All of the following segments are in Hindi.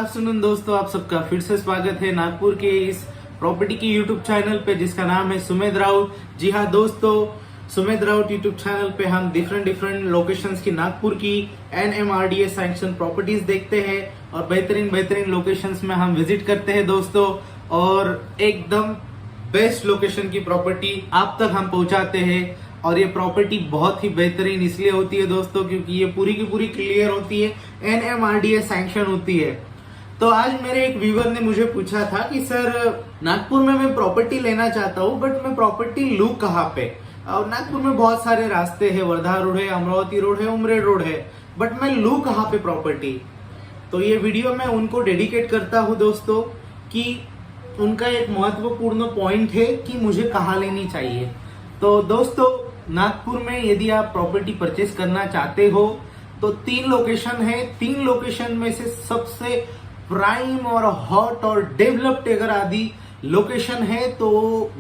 आफ्टरनून दोस्तों, आप सबका फिर से स्वागत है नागपुर के इस प्रॉपर्टी की यूट्यूब चैनल पे जिसका नाम है सुमेध राउत। जी हाँ दोस्तों, सुमेध राउत यूट्यूब चैनल पे हम डिफरेंट लोकेशंस की नागपुर की NMRDA सैंक्शन प्रॉपर्टीज देखते हैं और बेहतरीन लोकेशंस में हम विजिट करते हैं दोस्तों, और एकदम बेस्ट लोकेशन की प्रॉपर्टी आप तक हम पहुंचाते हैं। और ये प्रॉपर्टी बहुत ही बेहतरीन इसलिए होती है दोस्तों क्योंकि ये पूरी की पूरी क्लियर होती है, NMRDA सैंक्शन होती है। तो आज मेरे एक व्यूवर ने मुझे पूछा था कि सर नागपुर में मैं प्रॉपर्टी लेना चाहता हूँ बट मैं प्रॉपर्टी लूँ कहाँ पे। और नागपुर में बहुत सारे रास्ते हैं, वर्धा रोड है, अमरावती रोड है, उमरेड रोड है, बट मैं लूँ कहाँ पे प्रॉपर्टी। तो ये वीडियो मैं उनको डेडिकेट करता हूँ दोस्तों कि उनका एक महत्वपूर्ण पॉइंट है कि मुझे कहाँ लेनी चाहिए। तो दोस्तों नागपुर में यदि आप प्रॉपर्टी परचेस करना चाहते हो तो 3 लोकेशन है। 3 लोकेशन में से सबसे प्राइम और हॉट और डेवलप्ड अगर आदि लोकेशन है तो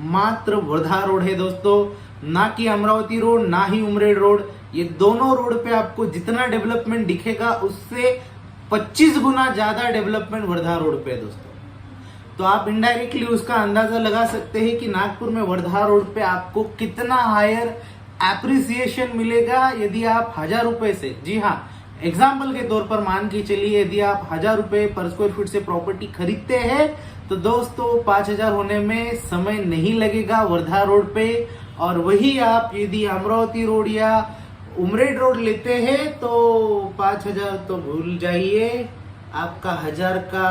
मात्र वर्धा रोड है दोस्तों, ना कि अमरावती रोड, ना ही उमरेड रोड। ये दोनों रोड पे आपको जितना डेवलपमेंट दिखेगा उससे 25 गुना ज्यादा डेवलपमेंट वर्धा रोड पे है दोस्तों। तो आप इनडायरेक्टली उसका अंदाजा लगा सकते हैं कि नागपुर में वर्धा रोड पे आपको कितना हायर एप्रिसिएशन मिलेगा यदि आप 1000 रुपए से, जी हाँ एग्जाम्पल के तौर पर मान के चलिए, यदि आप 1000 रुपए पर स्क्वायर फीट से प्रॉपर्टी खरीदते हैं तो दोस्तों 5000 होने में समय नहीं लगेगा वर्धा रोड पे। और वही आप यदि अमरावती रोड या उमरेड रोड लेते हैं तो 5000 तो भूल जाइए, आपका 1000 का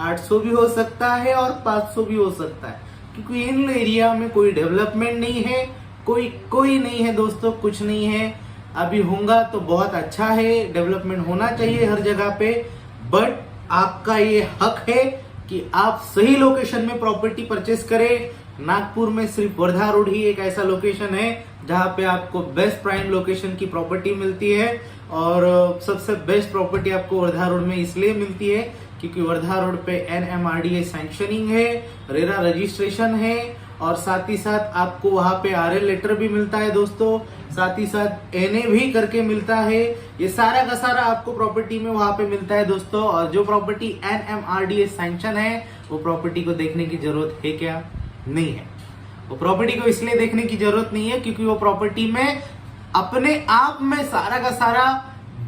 800 भी हो सकता है और 500 भी हो सकता है, क्योंकि इन एरिया में कोई डेवलपमेंट नहीं है, कोई नहीं है दोस्तों, कुछ नहीं है। अभी होगा तो बहुत अच्छा है, डेवलपमेंट होना चाहिए हर जगह पे, बट आपका ये हक है कि आप सही लोकेशन में प्रॉपर्टी परचेस करें। नागपुर में सिर्फ वर्धा रोड ही एक ऐसा लोकेशन है जहां पे आपको बेस्ट प्राइम लोकेशन की प्रॉपर्टी मिलती है। और सबसे बेस्ट प्रॉपर्टी आपको वर्धा रोड में इसलिए मिलती है क्योंकि वर्धा रोड पे NMRDA सैंक्शनिंग है, रेरा रजिस्ट्रेशन है, और साथ ही साथ आपको वहां पे RL लेटर भी मिलता है दोस्तों, साथ ही साथ NA भी करके मिलता है। ये सारा का सारा आपको प्रॉपर्टी में वहां पे मिलता है दोस्तों। और जो प्रॉपर्टी NMRDA सैंक्शन है वो प्रॉपर्टी को देखने की जरूरत है क्या? नहीं है। वो प्रॉपर्टी को इसलिए देखने की जरूरत नहीं है क्योंकि वो प्रॉपर्टी में अपने आप में सारा का सारा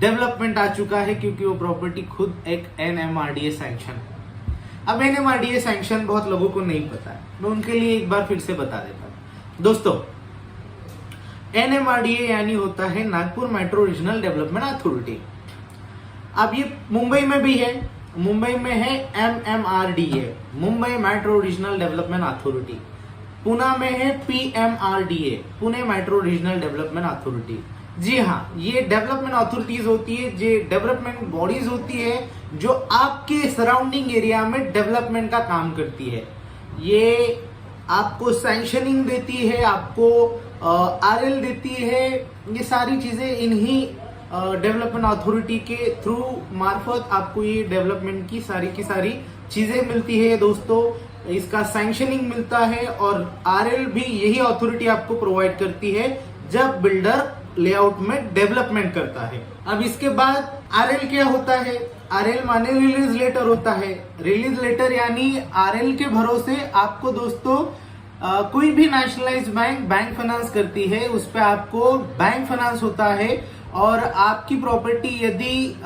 डेवलपमेंट आ चुका है, क्योंकि वो प्रॉपर्टी खुद एक NMRDA सैंक्शन है। अब NMRDA सैंक्शन बहुत लोगों को नहीं पता है, मैं उनके लिए एक बार फिर से बता देता हूं दोस्तों। NMRDA यानी होता है Nagpur metro regional development authority. अब ये मुंबई में भी है, मुंबई में है MMRDA, Mumbai metro regional development authority. Pune में है PMRDA, Pune metro regional development authority. जी हाँ, ये डेवलपमेंट अथॉरिटीज होती है, ये डेवलपमेंट बॉडीज होती है जो आपके सराउंडिंग एरिया में डेवलपमेंट का काम करती है। ये आपको सैंक्शनिंग देती है, आपको RL देती है, ये सारी चीजें इन्हीं डेवलपमेंट अथॉरिटी के थ्रू मार्फत आपको ये डेवलपमेंट की सारी चीजें मिलती है दोस्तों। इसका सैंक्शनिंग मिलता है और RL भी यही अथॉरिटी आपको प्रोवाइड करती है जब बिल्डर लेआउट में डेवलपमेंट करता है। अब इसके बाद RL क्या होता है? RL माने रिलीज लेटर होता है। रिलीज लेटर यानी RL के भरोसे आपको दोस्तों कोई भी नेशनलाइज्ड बैंक फाइनेंस करती है, उस पर आपको बैंक फाइनेंस होता है। और आपकी प्रॉपर्टी यदि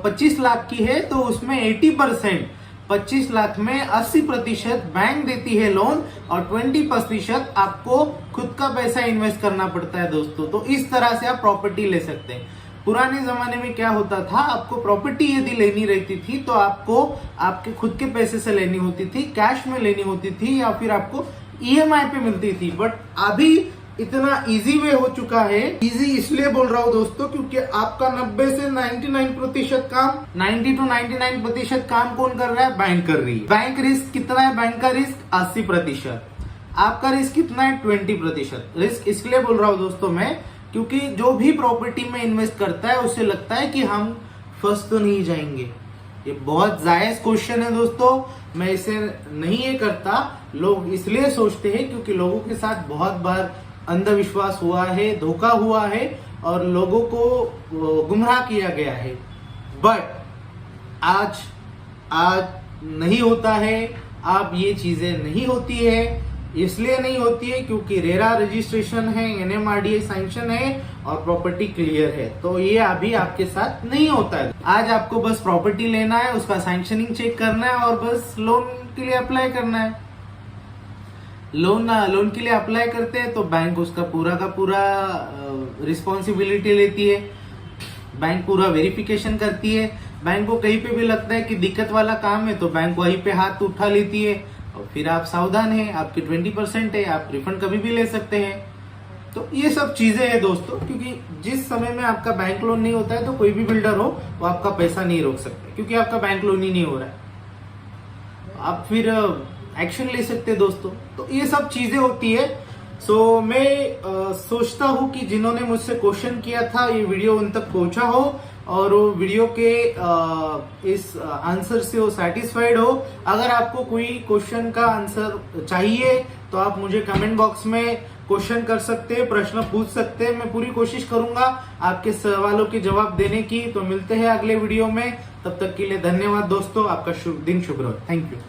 25 लाख की है तो उसमें 80%, 25 लाख में 80% बैंक देती है लोन और 20% आपको खुद का पैसा इन्वेस्ट करना पड़ता है दोस्तों। तो इस तरह से आप प्रॉपर्टी ले सकते हैं। पुराने जमाने में क्या होता था, आपको प्रॉपर्टी यदि लेनी रहती थी तो आपको आपके खुद के पैसे से लेनी होती थी, कैश में लेनी होती थी, या फिर आपको EMI पे मिलती थी। बट अभी इतना इजी वे हो चुका है। इजी इसलिए बोल रहा हूँ दोस्तों क्योंकि आपका 90 से 99% काम, 90 to 99% काम कौन कर रहा है? बैंक कर रही है। बैंक रिस्क कितना है? बैंक का रिस्क 80%, आपका रिस्क कितना है? 20%। रिस्क इसलिए बोल रहा हूँ दोस्तों मैं क्योंकि जो भी प्रॉपर्टी में इन्वेस्ट करता है उसे लगता है कि हम फंस तो नहीं जाएंगे। ये बहुत जायज क्वेश्चन है दोस्तों, मैं इसे नहीं ये करता। लोग इसलिए सोचते हैं क्योंकि लोगों के साथ बहुत बार अंधविश्वास हुआ है, धोखा हुआ है और लोगों को गुमराह किया गया है। बट आज आज नहीं होता है, अब ये चीजें नहीं होती है। इसलिए नहीं होती है क्योंकि रेरा रजिस्ट्रेशन है, NMRDA सैंक्शन है और प्रॉपर्टी क्लियर है, तो ये अभी आपके साथ नहीं होता है। आज आपको बस प्रॉपर्टी लेना है, उसका सैंक्शनिंग चेक करना है और बस लोन के लिए अप्लाई करना है। लोन के लिए अप्लाई करते हैं तो बैंक उसका पूरा का पूरा रिस्पॉन्सिबिलिटी लेती है, बैंक पूरा वेरिफिकेशन करती है। बैंक को कहीं पे भी लगता है कि दिक्कत वाला काम है तो बैंक वहीं पे हाथ उठा लेती है और फिर आप सावधान हैं, आपकी 20% है, आप रिफंड कभी भी ले सकते हैं। तो ये सब चीजें हैं दोस्तों, क्योंकि जिस समय में आपका बैंक लोन नहीं होता है तो कोई भी बिल्डर हो वो आपका पैसा नहीं रोक सकते, क्योंकि आपका बैंक लोन ही नहीं हो रहा है, आप फिर एक्शन ले सकते हैं दोस्तों। तो ये सब चीजें होती है। सो मैं सोचता हूँ कि जिन्होंने मुझसे क्वेश्चन किया था ये वीडियो उन तक पहुंचा हो और वो वीडियो के इस आंसर से वो सेटिस्फाइड हो। अगर आपको कोई क्वेश्चन का आंसर चाहिए तो आप मुझे कमेंट बॉक्स में क्वेश्चन कर सकते हैं, प्रश्न पूछ सकते हैं। मैं पूरी कोशिश करूंगा आपके सवालों के जवाब देने की। तो मिलते हैं अगले वीडियो में, तब तक के लिए धन्यवाद दोस्तों, आपका दिन शुभ रहो। Thank you.